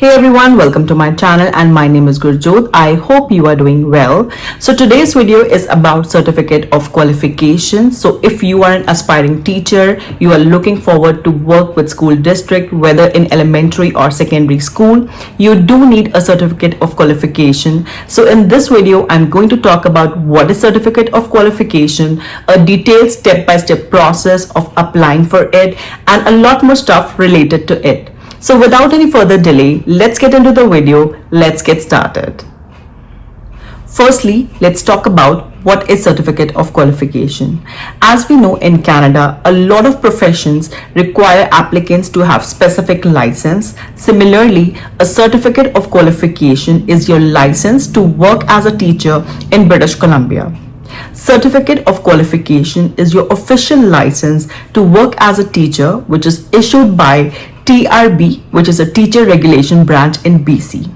Hey everyone, welcome to my channel and my name is Gurjot. I hope you are doing well. So today's video is about Certificate of Qualification. So if you are an aspiring teacher, you are looking forward to work with school district, whether in elementary or secondary school, you do need a Certificate of Qualification. So in this video, I'm going to talk about what is Certificate of Qualification, a detailed step-by-step process of applying for it, and a lot more stuff related to it. So without any further delay, let's get into the video. Let's get started. Firstly, let's talk about what is Certificate of Qualification. As we know, in Canada, a lot of professions require applicants to have specific license. Similarly, a Certificate of Qualification is your license to work as a teacher in British Columbia. Certificate of Qualification is your official license to work as a teacher, which is issued by TRB, which is a teacher regulation branch in BC.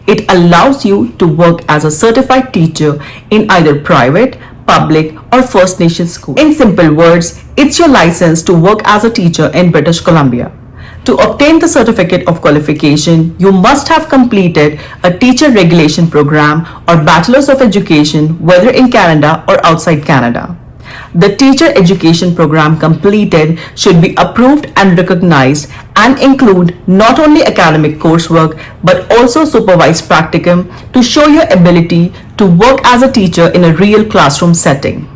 It allows you to work as a certified teacher in either private, public, or First Nation school. In simple words, it's your license to work as a teacher in British Columbia. To obtain the Certificate of Qualification, you must have completed a teacher regulation program or Bachelor's of Education, whether in Canada or outside Canada. The teacher education program completed should be approved and recognized and include not only academic coursework but also supervised practicum to show your ability to work as a teacher in a real classroom setting.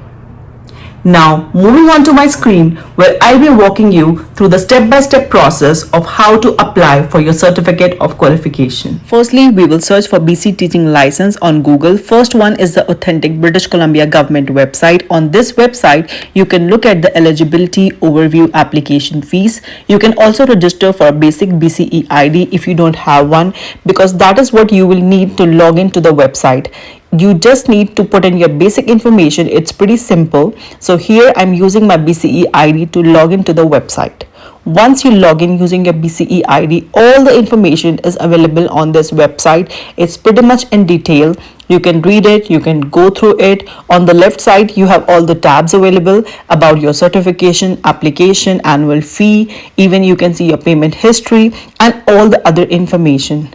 Now, moving on to my screen where I'll be walking you through the step-by-step process of how to apply for your Certificate of Qualification. Firstly, we will search for BC Teaching License on Google. First one is the authentic British Columbia government website. On this website, you can look at the eligibility overview application fees. You can also register for a basic BCE ID if you don't have one, because that is what you will need to log into the website. You just need to put in your basic information. It's pretty simple. So here I'm using my BCE ID to log into the website. Once you log in using your BCE ID, all the information is available on this website. It's pretty much in detail. You can read it, you can go through it. On the left side, you have all the tabs available about your certification, application, annual fee. Even you can see your payment history and all the other information.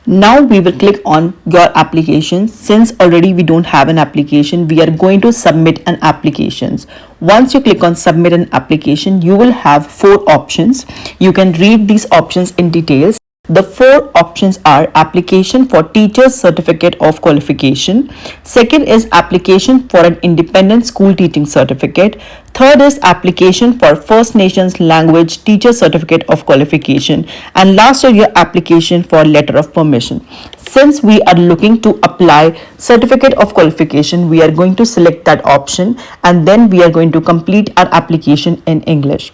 Now we will click on your application. Since already we don't have an application, we are going to submit an application. Once you click on submit an application, you will have 4 options. You can read these options in details. The 4 options are application for teacher's certificate of qualification. Second is application for an independent school teaching certificate. Third is application for First Nations language teacher certificate of qualification. And last is your application for letter of permission. Since we are looking to apply certificate of qualification, we are going to select that option and then we are going to complete our application in English.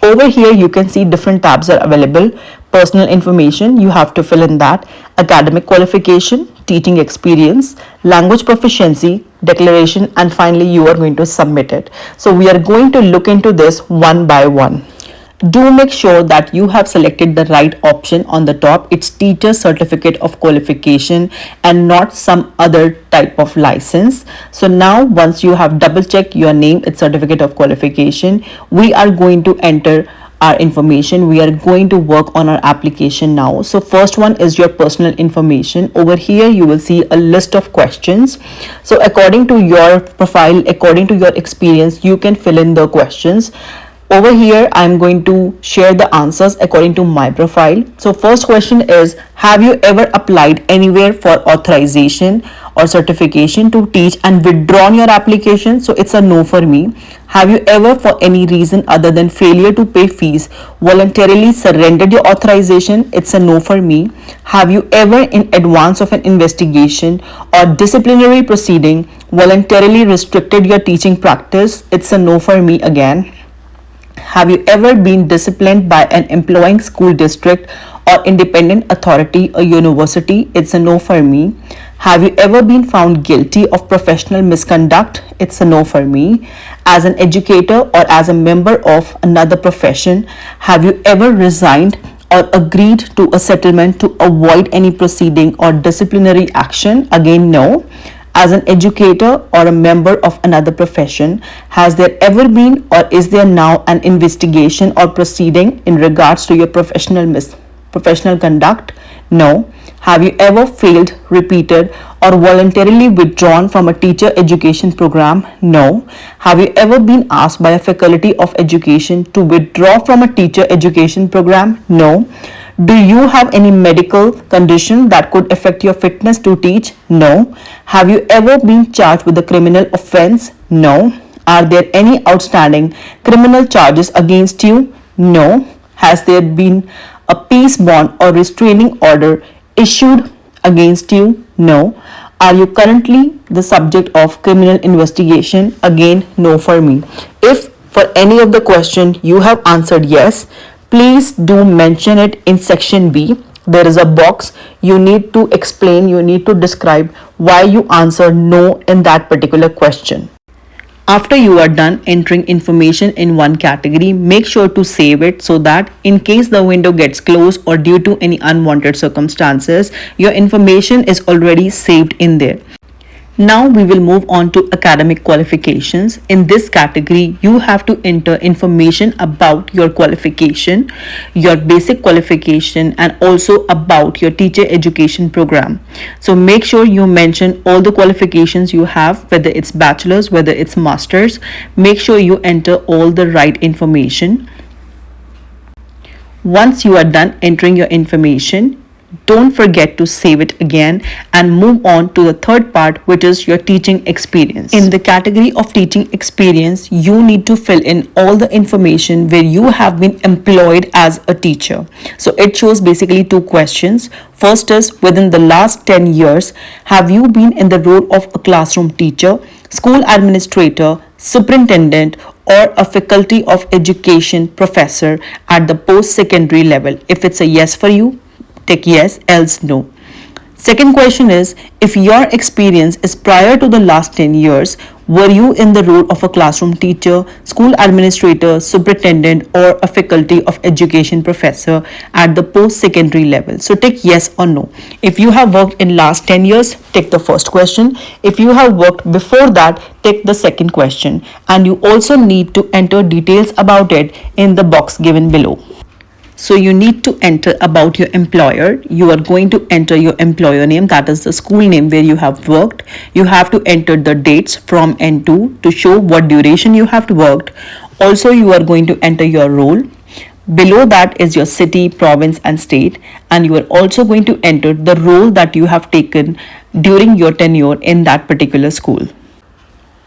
Over here, you can see different tabs are available. Personal information, you have to fill in that. Academic qualification, teaching experience, language proficiency, declaration, and finally you are going to submit it. So we are going to look into this one by one. Do make sure that you have selected the right option on the top. It's teacher certificate of qualification and not some other type of license. So now once you have double checked your name, it's certificate of qualification, we are going to enter our information. We are going to work on our application now. So first one is your personal information. Over here you will see a list of questions. So according to your profile, according to your experience, you can fill in the questions. Over here, I'm going to share the answers according to my profile. So first question is, have you ever applied anywhere for authorization or certification to teach and withdrawn your application? So it's a no for me. Have you ever, for any reason other than failure to pay fees, voluntarily surrendered your authorization? It's a no for me. Have you ever, in advance of an investigation or disciplinary proceeding, voluntarily restricted your teaching practice? It's a no for me again. Have you ever been disciplined by an employing school district or independent authority or university? It's a no for me. Have you ever been found guilty of professional misconduct? It's a no for me. As an educator or as a member of another profession, have you ever resigned or agreed to a settlement to avoid any proceeding or disciplinary action? Again, no. As an educator or a member of another profession, has there ever been or is there now an investigation or proceeding in regards to your professional conduct? No. Have you ever failed, repeated, or voluntarily withdrawn from a teacher education program? No. Have you ever been asked by a faculty of education to withdraw from a teacher education program? No. Do you have any medical condition that could affect your fitness to teach? No. Have you ever been charged with a criminal offense? No. Are there any outstanding criminal charges against you? No. Has there been a peace bond or restraining order issued against you? No. Are you currently the subject of criminal investigation? Again, no for me. If for any of the question you have answered yes, please do mention it in section B. There is a box. You need to explain, you need to describe why you answered no in that particular question. After you are done entering information in one category, make sure to save it so that in case the window gets closed or due to any unwanted circumstances, your information is already saved in there. Now we will move on to academic qualifications. In this category, you have to enter information about your qualification, your basic qualification, and also about your teacher education program. So make sure you mention all the qualifications you have, whether it's bachelor's, whether it's master's. Make sure you enter all the right information. Once you are done entering your information, don't forget to save it again and move on to the third part, which is your teaching experience. In the category of teaching experience, you need to fill in all the information where you have been employed as a teacher. So it shows basically two questions. First is, within the last 10 years, have you been in the role of a classroom teacher, school administrator, superintendent, or a faculty of education professor at the post-secondary level? If it's a yes for you, tick yes, else no. Second question is, if your experience is prior to the last 10 years, were you in the role of a classroom teacher, school administrator, superintendent, or a faculty of education professor at the post-secondary level? So tick yes or no. If you have worked in last 10 years, tick the first question. If you have worked before that, tick the second question. And you also need to enter details about it in the box given below. So you need to enter about your employer. You are going to enter your employer name, that is the school name where you have worked. You have to enter the dates from and to show what duration you have worked. Also, you are going to enter your role. Below that is your city, province, and state. And you are also going to enter the role that you have taken during your tenure in that particular school.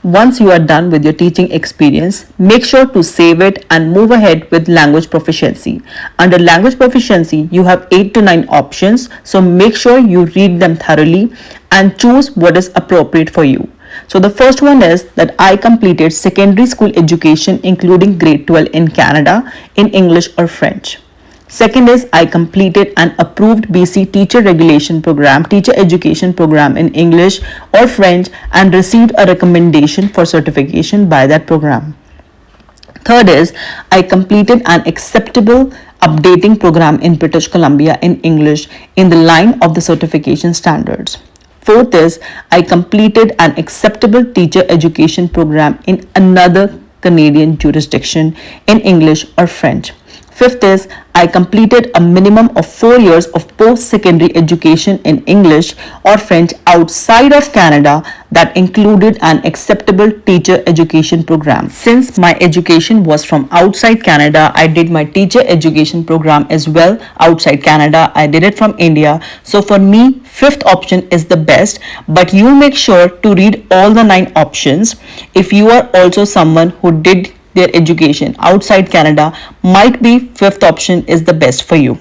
Once you are done with your teaching experience, make sure to save it and move ahead with language proficiency. Under language proficiency, you have 8 to 9 options, so make sure you read them thoroughly and choose what is appropriate for you. So the first one is that I completed secondary school education including grade 12 in Canada in English or French. Second is I completed an approved BC teacher regulation program, teacher education program in English or French and received a recommendation for certification by that program. Third is I completed an acceptable updating program in British Columbia in English in the line of the certification standards. Fourth is I completed an acceptable teacher education program in another Canadian jurisdiction in English or French. Fifth is I completed a minimum of 4 years of post-secondary education in English or French outside of Canada that included an acceptable teacher education program. Since my education was from outside Canada, I did my teacher education program as well outside Canada. I did it from India. So for me, fifth option is the best, but you make sure to read all the 9 options. If you are also someone who did their education outside Canada, might be fifth option is the best for you.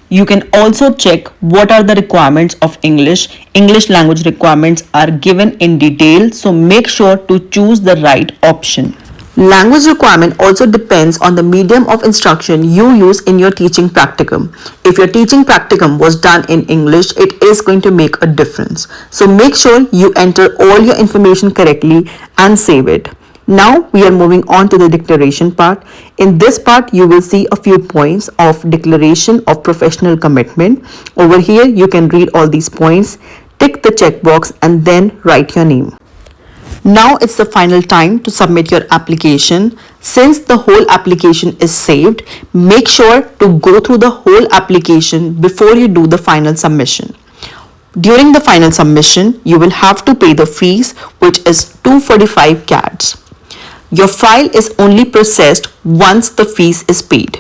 You can also check what are the requirements of English. English language requirements are given in detail, so make sure to choose the right option. Language requirement also depends on the medium of instruction you use in your teaching practicum. If your teaching practicum was done in English, it is going to make a difference. So make sure you enter all your information correctly and save it. Now we are moving on to the declaration part. In this part, you will see a few points of declaration of professional commitment. Over here, you can read all these points, tick the checkbox and then write your name. Now it's the final time to submit your application. Since the whole application is saved, make sure to go through the whole application before you do the final submission. During the final submission, you will have to pay the fees, which is 245 CADs. Your file is only processed once the fees is paid.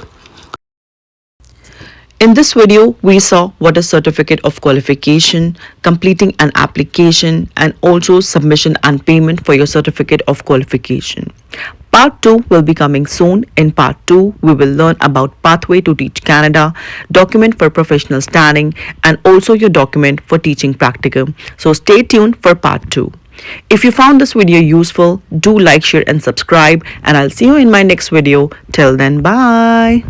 In this video, we saw what is Certificate of Qualification, completing an application, and also submission and payment for your Certificate of Qualification. Part 2 will be coming soon. In Part 2, we will learn about Pathway to Teach Canada, document for professional standing, and also your document for teaching practicum. So stay tuned for Part 2. If you found this video useful, do like, share, and subscribe, and I'll see you in my next video. Till then, bye.